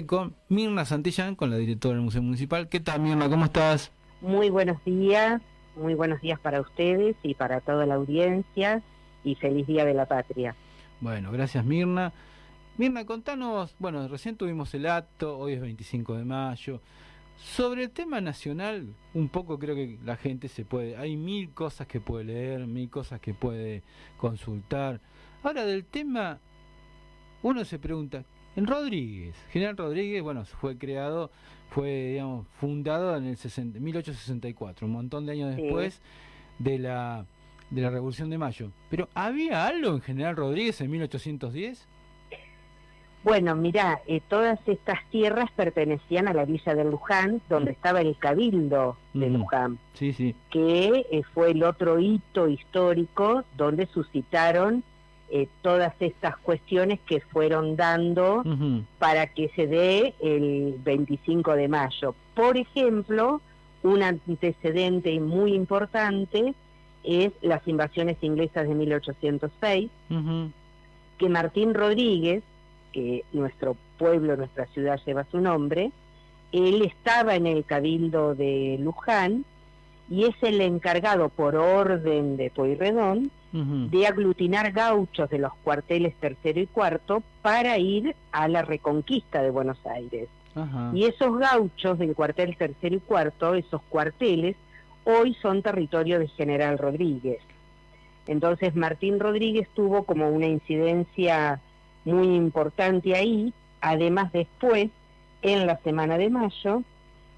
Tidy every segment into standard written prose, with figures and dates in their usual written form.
Con Mirna Santillán, con la directora del Museo Municipal. ¿Qué tal, Mirna? ¿Cómo estás? Muy buenos días para ustedes y para toda la audiencia y feliz Día de la Patria. Bueno, gracias, Mirna. Mirna, contanos, bueno, recién tuvimos el acto, hoy es 25 de mayo. Sobre el tema nacional, un poco creo que la gente hay mil cosas que puede leer, mil cosas que puede consultar. Ahora, del tema, uno se pregunta, en Rodríguez, General Rodríguez, bueno, digamos, fundado en el 1864, un montón de años después de la Revolución de Mayo. Pero ¿había algo en General Rodríguez en 1810? Bueno, mirá, todas estas tierras pertenecían a la villa de Luján, donde estaba el Cabildo de Luján, que fue el otro hito histórico donde suscitaron todas estas cuestiones que fueron dando para que se dé el 25 de mayo. Por ejemplo, un antecedente muy importante es las invasiones inglesas de 1806, que Martín Rodríguez, que nuestro pueblo, nuestra ciudad lleva su nombre, él estaba en el Cabildo de Luján y es el encargado por orden de Pueyrredón de aglutinar gauchos de los cuarteles tercero y cuarto para ir a la reconquista de Buenos Aires. Y esos gauchos del cuartel tercero y cuarto, esos cuarteles, hoy son territorio de General Rodríguez. Entonces Martín Rodríguez tuvo como una incidencia muy importante ahí. Además, después, en la Semana de Mayo,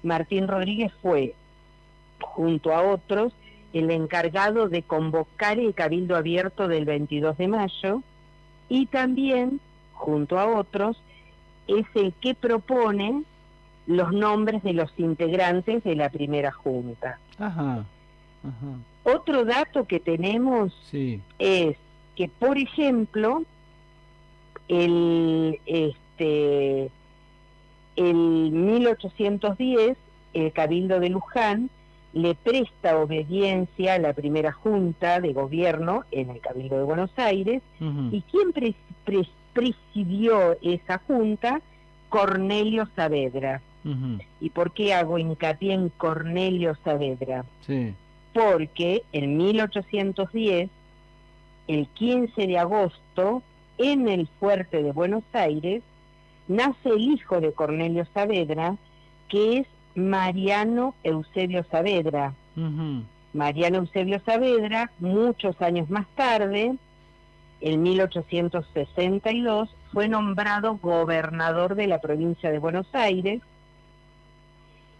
Martín Rodríguez fue, junto a otros, el encargado de convocar el Cabildo Abierto del 22 de mayo y también, junto a otros, es el que propone los nombres de los integrantes de la primera junta. Otro dato que tenemos es que, por ejemplo, el 1810, el Cabildo de Luján le presta obediencia a la primera junta de gobierno en el Cabildo de Buenos Aires, y quien presidió esa junta, Cornelio Saavedra. ¿Y por qué hago hincapié en Cornelio Saavedra? Porque en 1810, el 15 de agosto, en el fuerte de Buenos Aires, nace el hijo de Cornelio Saavedra, que es Mariano Eusebio Saavedra. Mariano Eusebio Saavedra, muchos años más tarde, en 1862, fue nombrado gobernador de la provincia de Buenos Aires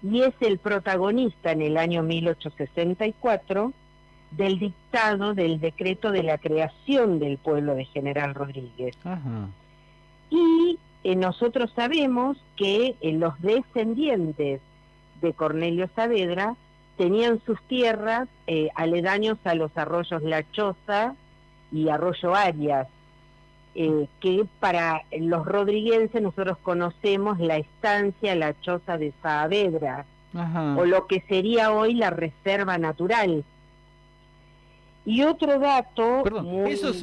y es el protagonista en el año 1864 del dictado del decreto de la creación del pueblo de General Rodríguez. Y nosotros sabemos que los descendientes de Cornelio Saavedra tenían sus tierras aledaños a los arroyos La Choza y Arroyo Arias, que para los rodriguenses nosotros conocemos la estancia La Choza de Saavedra, o lo que sería hoy la reserva natural. Y otro dato... Perdón, ¿esos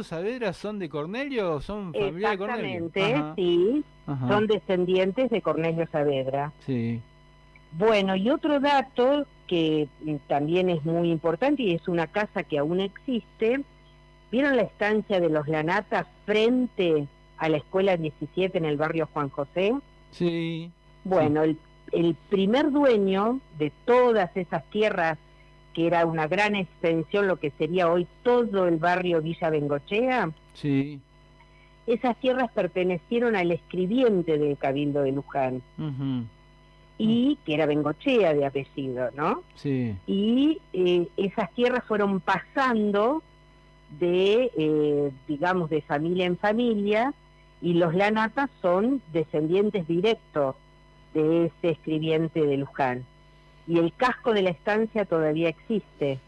Saavedra son de Cornelio o son familiares de Cornelio? Exactamente, sí, son descendientes de Cornelio Saavedra. Bueno, y otro dato que también es muy importante, y es una casa que aún existe. ¿Vieron la estancia de los Lanatas frente a la Escuela 17 en el barrio Juan José? Bueno, el primer dueño de todas esas tierras, que era una gran extensión, lo que sería hoy todo el barrio Villa Bengochea, esas tierras pertenecieron al escribiente del Cabildo de Luján, y que era Bengochea de apellido, ¿no? Y esas tierras fueron pasando de, digamos, de familia en familia, y los Lanatas son descendientes directos de ese escribiente de Luján. Y el casco de la estancia todavía existe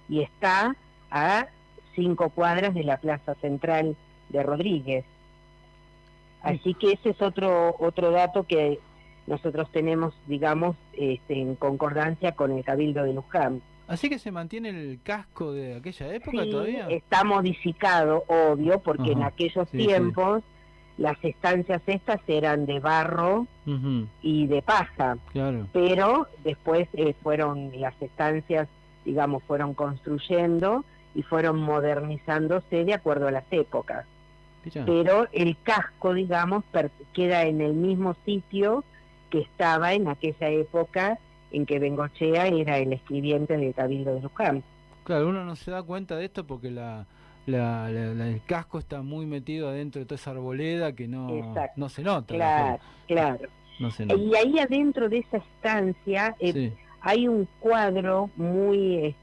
y está a 5 cuadras de la plaza central de Rodríguez. Así que ese es otro dato que nosotros tenemos, digamos, en concordancia con el Cabildo de Luján. ¿Así que se mantiene el casco de aquella época todavía? Está modificado, obvio, porque en aquellos tiempos las estancias estas eran de barro y de paja, claro. Pero después fueron las estancias, digamos, fueron construyendo y fueron modernizándose de acuerdo a las épocas. Mirá. Pero el casco, digamos, queda en el mismo sitio que estaba en aquella época en que Bengochea era el escribiente del Cabildo de Luján. Claro, uno no se da cuenta de esto porque el casco está muy metido adentro de toda esa arboleda que no se nota. Claro. No se nota. Y ahí adentro de esa estancia hay un cuadro muy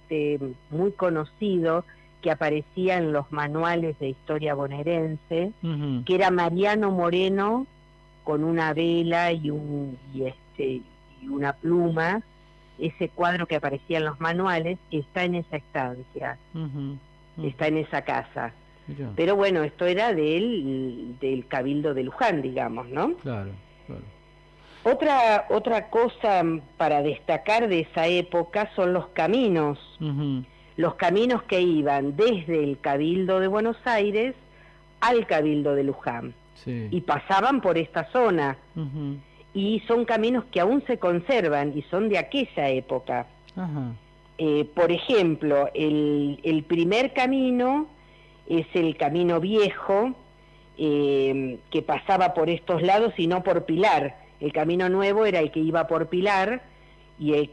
conocido que aparecía en los manuales de historia bonaerense, que era Mariano Moreno con una vela y una pluma. Ese cuadro que aparecía en los manuales está en esa estancia, está en esa casa. Mirá. Pero bueno, esto era del Cabildo de Luján, digamos, ¿no? Claro. Otra cosa para destacar de esa época son los caminos. Los caminos que iban desde el Cabildo de Buenos Aires al Cabildo de Luján. Sí. Y pasaban por esta zona. Y son caminos que aún se conservan y son de aquella época. Por ejemplo, el primer camino es el camino viejo, que pasaba por estos lados y no por Pilar. El camino nuevo era el que iba por Pilar y el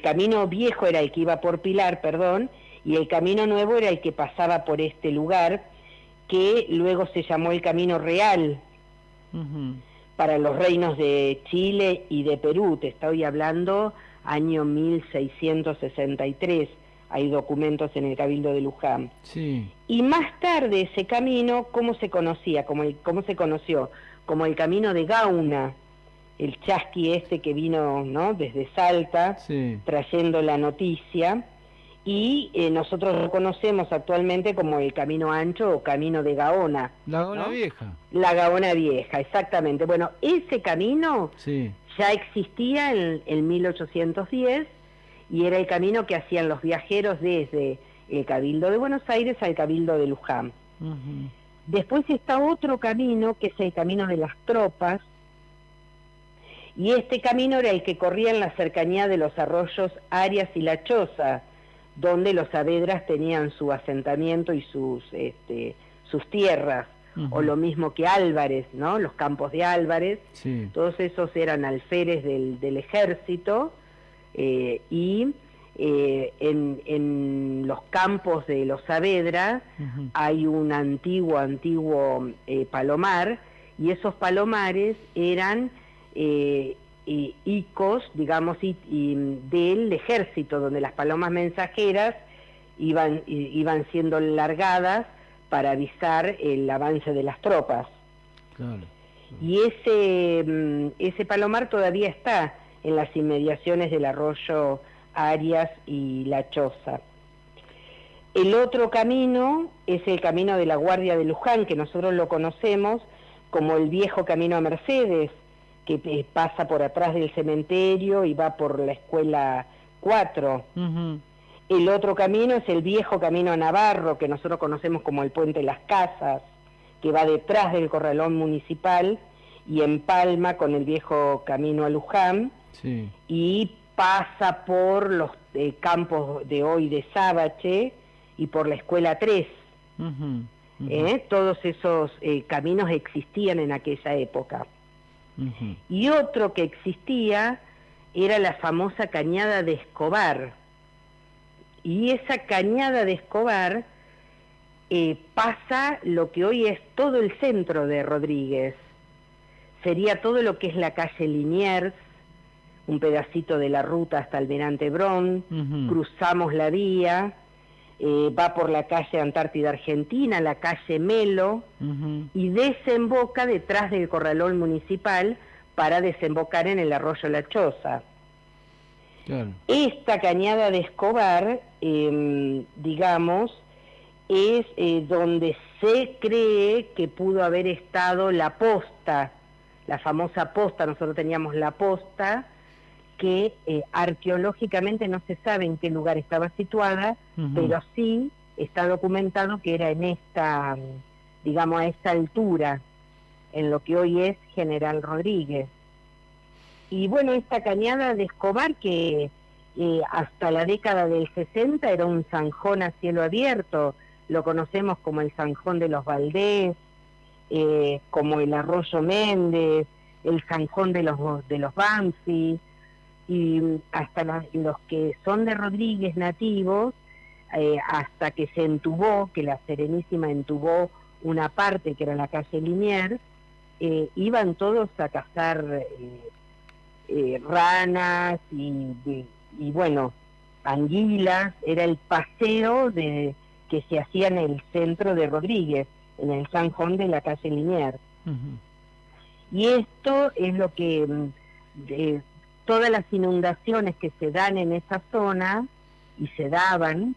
camino viejo era el que iba por Pilar, perdón, y el camino nuevo era el que pasaba por este lugar, que luego se llamó el Camino Real, para los reinos de Chile y de Perú. Te estoy hablando año 1663, hay documentos en el Cabildo de Luján. Sí. Y más tarde ese camino, ¿cómo se conocía? ¿Cómo se conoció? Como el Camino de Gauna, el chasqui que vino, ¿no?, desde Salta, trayendo la noticia, y nosotros lo conocemos actualmente como el Camino Ancho o Camino de Gaona. La Gaona Vieja. La Gaona Vieja, exactamente. Bueno, ese camino ya existía en 1810 y era el camino que hacían los viajeros desde el Cabildo de Buenos Aires al Cabildo de Luján. Después está otro camino, que es el Camino de las Tropas, y este camino era el que corría en la cercanía de los arroyos Arias y La Choza, donde los Saavedras tenían su asentamiento y sus tierras, o lo mismo que Álvarez, ¿no?, los campos de Álvarez. Todos esos eran alférez del ejército, y en los campos de los Saavedra hay un antiguo palomar, y esos palomares eran icos, digamos, del ejército, donde las palomas mensajeras iban siendo largadas para avisar el avance de las tropas. Y ese palomar todavía está en las inmediaciones del arroyo Arias y La Choza. El otro camino es el camino de la Guardia de Luján, que nosotros lo conocemos como el viejo camino a Mercedes, que pasa por atrás del cementerio y va por la escuela 4. El otro camino es el viejo camino a Navarro, que nosotros conocemos como el Puente de las Casas, que va detrás del corralón municipal y empalma con el viejo camino a Luján, y pasa por los campos de hoy de Sábache y por la escuela 3. Todos esos caminos existían en aquella época. Y otro que existía era la famosa Cañada de Escobar, y esa Cañada de Escobar pasa lo que hoy es todo el centro de Rodríguez, sería todo lo que es la calle Liniers, un pedacito de la ruta hasta Almirante Brown, cruzamos la vía, va por la calle Antártida Argentina, la calle Melo, y desemboca detrás del corralón municipal para desembocar en el arroyo La Choza. Esta Cañada de Escobar, digamos, es donde se cree que pudo haber estado la posta, la famosa posta. Nosotros teníamos la posta, que arqueológicamente no se sabe en qué lugar estaba situada, pero sí está documentado que era en digamos, a esta altura, en lo que hoy es General Rodríguez. Y bueno, esta cañada de Escobar, que hasta la década del 60 era un zanjón a cielo abierto, lo conocemos como el Zanjón de los Valdés, como el Arroyo Méndez, el Zanjón de los Banfi, y hasta los que son de Rodríguez nativos, hasta que se entubó, que la Serenísima entubó una parte que era la calle Liniers, iban todos a cazar ranas y bueno, anguilas. Era el paseo que se hacía en el centro de Rodríguez, en el Zanjón de la calle Liniers. Y esto es lo que todas las inundaciones que se dan en esa zona y se daban,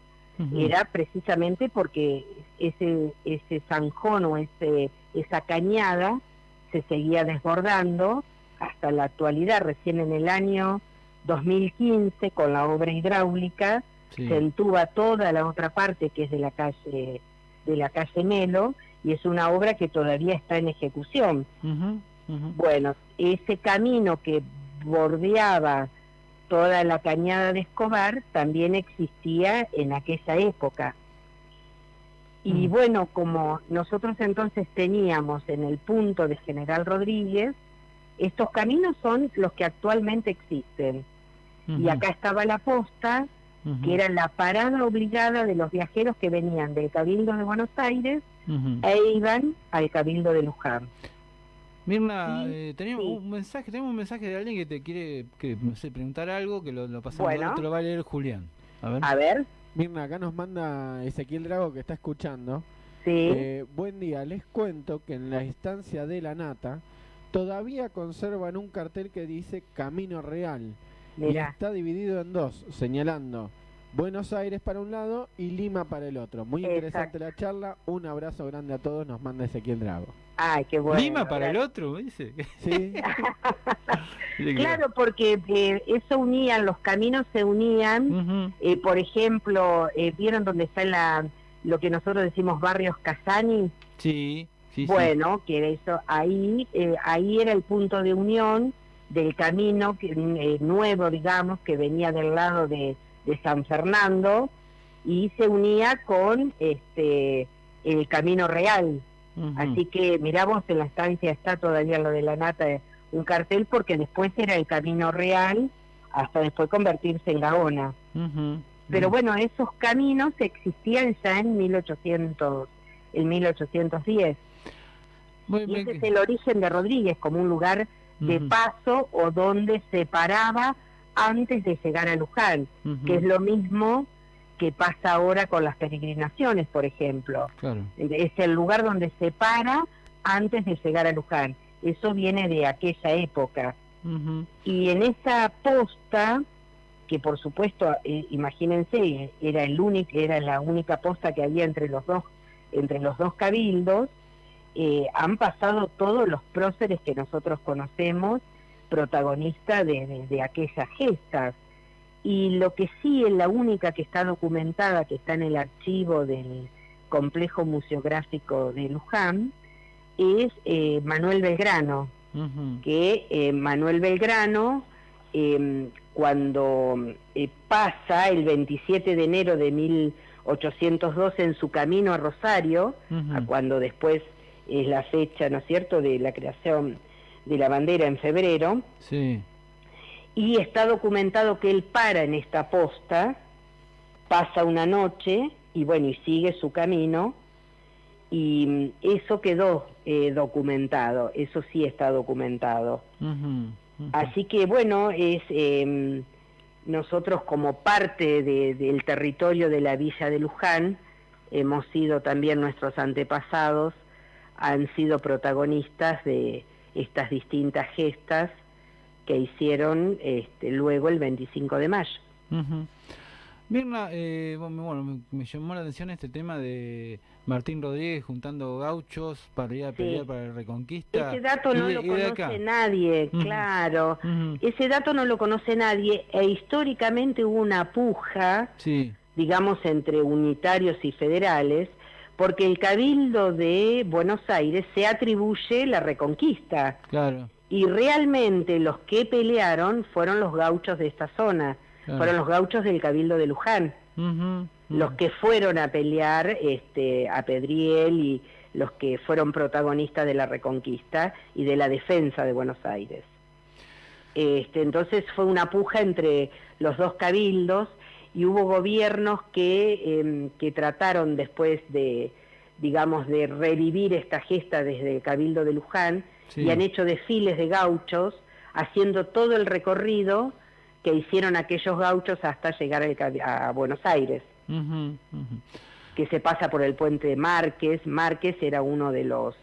era precisamente porque ese zanjón o esa cañada se seguía desbordando hasta la actualidad. Recién en el año 2015, con la obra hidráulica, se entuba toda la otra parte que es de la calle Melo, y es una obra que todavía está en ejecución. Bueno, ese camino que bordeaba toda la cañada de Escobar también existía en aquella época. Y bueno, como nosotros entonces teníamos en el punto de General Rodríguez, estos caminos son los que actualmente existen. Y acá estaba la posta, que era la parada obligada de los viajeros que venían del Cabildo de Buenos Aires e iban al Cabildo de Luján. Mirna, tenemos un mensaje de alguien que te quiere no sé, preguntar algo, que lo pasamos, bueno, te lo va a leer Julián. A ver. Mirna, acá nos manda Ezequiel Drago, que está escuchando. Sí. Buen día, les cuento que en la estancia de La Nata todavía conservan un cartel que dice Camino Real. Mirá. Y está dividido en dos, señalando Buenos Aires para un lado y Lima para el otro. Muy interesante la charla. Un abrazo grande a todos, nos manda Ezequiel Drago. Ay, qué bueno. ¿Lima para el otro? Dice. Sí. Claro, porque eso unían, los caminos se unían. Por ejemplo, ¿vieron dónde está lo que nosotros decimos barrios Casani? Sí. Bueno, que era eso, ahí era el punto de unión del camino nuevo, digamos, que venía del lado de San Fernando, y se unía con el Camino Real. Así que mirá vos, en la estancia está todavía lo de La Nata, un cartel, porque después era el Camino Real hasta después convertirse en Gaona. Pero bueno, esos caminos existían ya en 1810. Y ese es el origen de Rodríguez, como un lugar de paso o donde se paraba antes de llegar a Luján, que es lo mismo que pasa ahora con las peregrinaciones, por ejemplo. Claro. Es el lugar donde se para antes de llegar a Luján. Eso viene de aquella época. Y en esa posta, que por supuesto, imagínense, era la única posta que había entre los dos cabildos, han pasado todos los próceres que nosotros conocemos, protagonistas de aquellas gestas. Y lo que sí es la única que está documentada, que está en el archivo del Complejo Museográfico de Luján, es Manuel Belgrano, que Manuel Belgrano, cuando pasa el 27 de enero de 1812 en su camino a Rosario, a cuando después es la fecha, ¿no es cierto?, de la creación de la bandera en febrero. Sí. Y está documentado que él para en esta posta, pasa una noche y bueno, y sigue su camino, y eso quedó documentado, eso sí está documentado. Así que bueno, nosotros como parte del territorio de la villa de Luján, hemos sido también, nuestros antepasados han sido protagonistas de estas distintas gestas que hicieron luego el 25 de mayo. Mirna, bueno, me llamó la atención este tema de Martín Rodríguez juntando gauchos para ir a pelear para la Reconquista. Ese dato no lo conoce nadie, claro. Ese dato no lo conoce nadie, e históricamente hubo una puja, digamos, entre unitarios y federales, porque el Cabildo de Buenos Aires se atribuye la Reconquista. Claro. Y realmente los que pelearon fueron los gauchos de esta zona, fueron los gauchos del Cabildo de Luján, los que fueron a pelear a Pedriel y los que fueron protagonistas de la Reconquista y de la defensa de Buenos Aires. Entonces fue una puja entre los dos cabildos y hubo gobiernos que trataron después de, digamos, de revivir esta gesta desde el Cabildo de Luján, y han hecho desfiles de gauchos haciendo todo el recorrido que hicieron aquellos gauchos hasta llegar a Buenos Aires, que se pasa por el puente de Márquez. Márquez era uno de los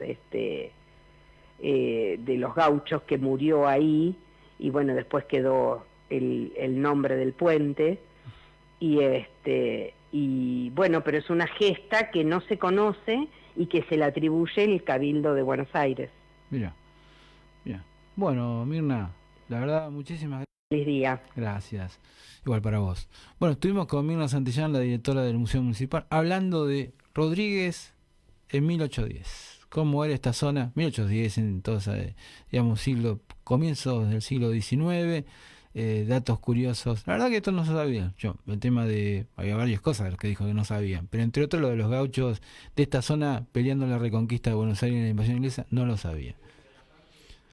gauchos que murió ahí, y bueno, después quedó el nombre del puente, y bueno, pero es una gesta que no se conoce y que se le atribuye el Cabildo de Buenos Aires. Mira, bien. Bueno, Mirna, la verdad, muchísimas gracias. Feliz día. Gracias. Igual para vos. Bueno, estuvimos con Mirna Santillán, la directora del Museo Municipal, hablando de Rodríguez en 1810. Cómo era esta zona, 1810 en todo ese, digamos, comienzos del siglo XIX, datos curiosos. La verdad que esto no se sabía. Yo, el tema de, había varias cosas que dijo que no sabían, pero entre otros lo de los gauchos de esta zona peleando la reconquista de Buenos Aires y la invasión inglesa, no lo sabía.